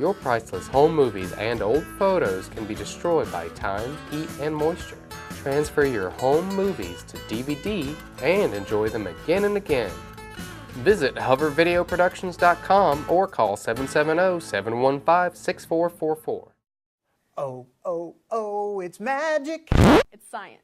Your priceless home movies and old photos can be destroyed by time, heat, and moisture. Transfer your home movies to DVD and enjoy them again and again. Visit hovervideoproductions.com or call 770-715-6444. Oh, oh, oh, it's magic. It's science.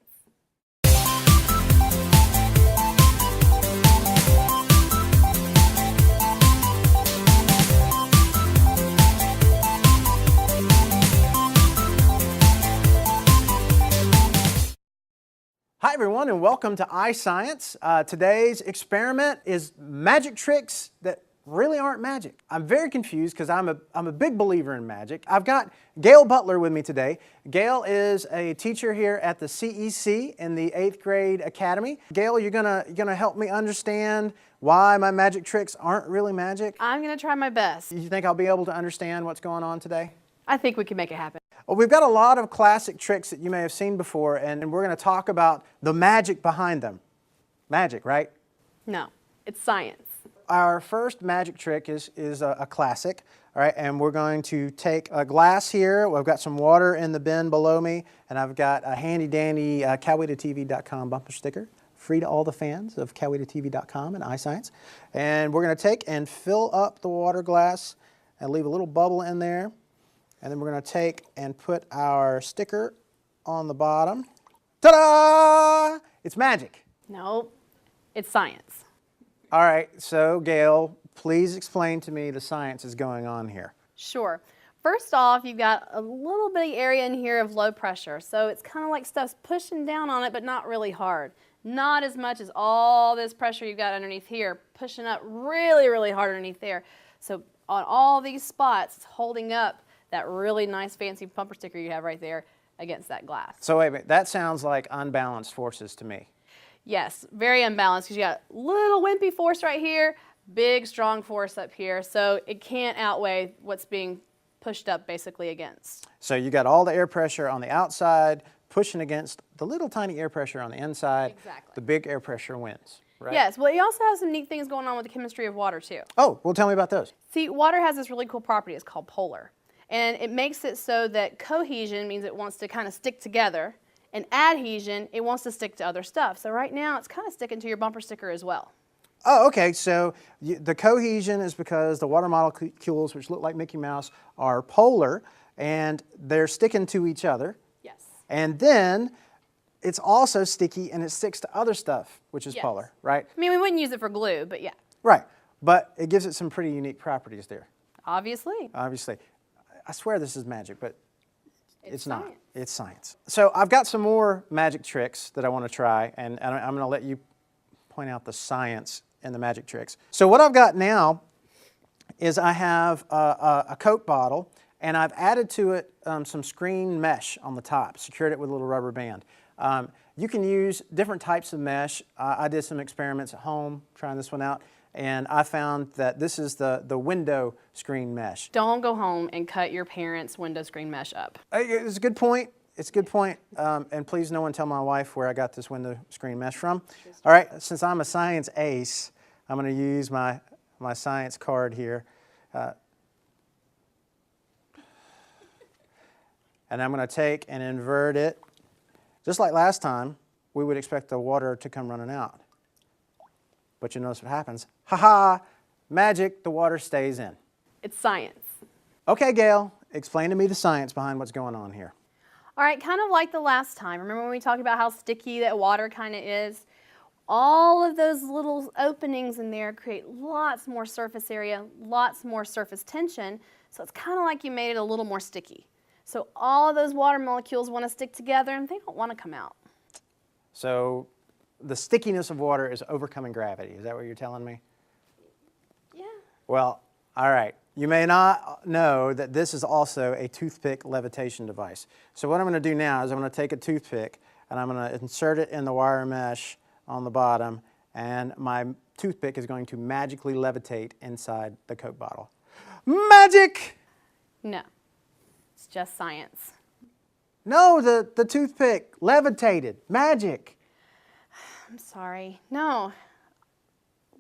Hi everyone and welcome to iScience. Today's experiment is magic tricks that really aren't magic. I'm very confused because I'm a big believer in magic. I've got Gayle Butler with me today. Gayle is a teacher here at the CEC in the 8th grade academy. Gayle, you're gonna help me understand why my magic tricks aren't really magic? I'm gonna try my best. You think I'll be able to understand what's going on today? I think we can make it happen. Well, we've got a lot of classic tricks that you may have seen before, and we're going to talk about the magic behind them. Magic, right? No, it's science. Our first magic trick is a classic, all right, and we're going to take a glass here. We've got some water in the bin below me, and I've got a handy-dandy cowwaytotv.com bumper sticker, free to all the fans of cowwaytotv.com and iScience. And we're going to take and fill up the water glass and leave a little bubble in there. And then we're going to take and put our sticker on the bottom. Ta-da! It's magic. No, it's science. All right, so Gayle, please explain to me the science is going on here. Sure. First off, you've got a little bitty area in here of low pressure. So it's kind of like stuff's pushing down on it, but not really hard. Not as much as all this pressure you've got underneath here, pushing up really, really hard underneath there. So on all these spots, it's holding up that really nice fancy bumper sticker you have right there against that glass. So wait a minute, that sounds like unbalanced forces to me. Yes, very unbalanced because you got little wimpy force right here, big strong force up here, so it can't outweigh what's being pushed up basically against. So you got all the air pressure on the outside pushing against the little tiny air pressure on the inside. Exactly. The big air pressure wins, right? Yes, well you also have some neat things going on with the chemistry of water too. Oh, well tell me about those. See, water has this really cool property, it's called polar. And it makes it so that cohesion means it wants to kind of stick together, and adhesion, it wants to stick to other stuff. So right now, it's kind of sticking to your bumper sticker as well. Oh, okay, so the cohesion is because the water molecules, which look like Mickey Mouse, are polar, and they're sticking to each other. Yes. And then it's also sticky, and it sticks to other stuff, which is Yes. polar, right? I mean, we wouldn't use it for glue, but yeah. Right, but it gives it some pretty unique properties there. Obviously. Obviously. I swear this is magic, but it's not. Science. It's science. So I've got some more magic tricks that I want to try, and I'm going to let you point out the science in the magic tricks. So what I've got now is I have a Coke bottle, and I've added to it some screen mesh on the top, secured it with a little rubber band. You can use different types of mesh. I did some experiments at home trying this one out, and I found that this is the window screen mesh. Don't go home and cut your parents' window screen mesh up. It's a good point. It's a good point. And please no one tell my wife where I got this window screen mesh from. All right, since I'm a science ace, I'm going to use my science card here. And I'm going to take and invert it. Just like last time, we would expect the water to come running out. But you notice what happens. Ha-ha! Magic, the water stays in. It's science. Okay, Gayle, explain to me the science behind what's going on here. All right, kind of like the last time. Remember when we talked about how sticky that water kind of is? All of those little openings in there create lots more surface area, lots more surface tension, so it's kind of like you made it a little more sticky. So all of those water molecules want to stick together and they don't want to come out. So the stickiness of water is overcoming gravity. Is that what you're telling me? Yeah. Well, all right. You may not know that this is also a toothpick levitation device. So what I'm going to do now is I'm going to take a toothpick and I'm going to insert it in the wire mesh on the bottom, and my toothpick is going to magically levitate inside the Coke bottle. Magic! No, it's just science. No, the toothpick levitated. Magic. I'm sorry. No.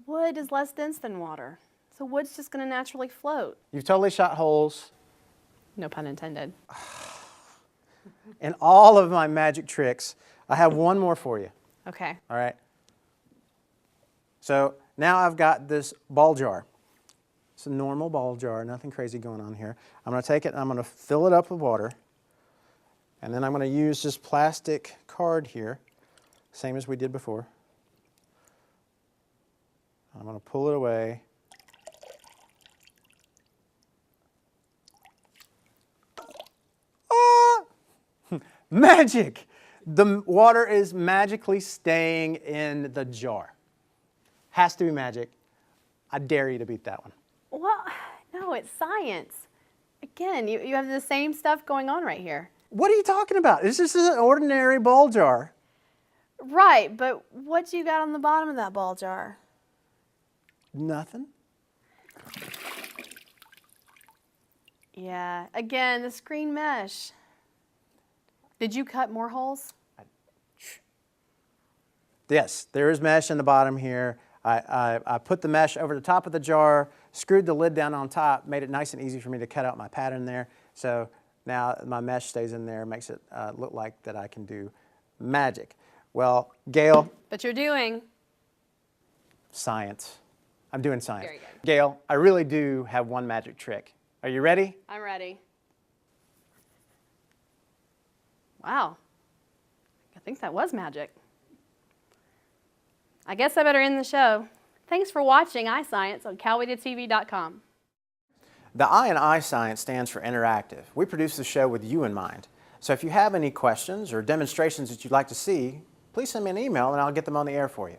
Wood is less dense than water, so wood's just going to naturally float. You've totally shot holes No pun intended. In all of my magic tricks, I have one more for you. Okay. All right. So now I've got this ball jar. It's a normal ball jar, nothing crazy going on here. I'm going to take it and I'm going to fill it up with water. And then I'm going to use this plastic card here, same as we did before. I'm going to pull it away. Ah! Magic! The water is magically staying in the jar. Has to be magic. I dare you to beat that one. Well, no, it's science. Again, you have the same stuff going on right here. What are you talking about? This is an ordinary ball jar. Right, but what do you got on the bottom of that ball jar? Nothing. Yeah, again, the screen mesh. Did you cut more holes? Yes, there is mesh in the bottom here. I put the mesh over the top of the jar, screwed the lid down on top, made it nice and easy for me to cut out my pattern there. So now my mesh stays in there, makes it look like that I can do magic. Well, Gayle. But you're doing Science. I'm doing science. Very good. Gayle, I really do have one magic trick. Are you ready? I'm ready. Wow. I think that was magic. I guess I better end the show. Thanks for watching iScience on CalWeightedTV.com. The I in iScience stands for interactive. We produce the show with you in mind. So if you have any questions or demonstrations that you'd like to see, please send me an email and I'll get them on the air for you.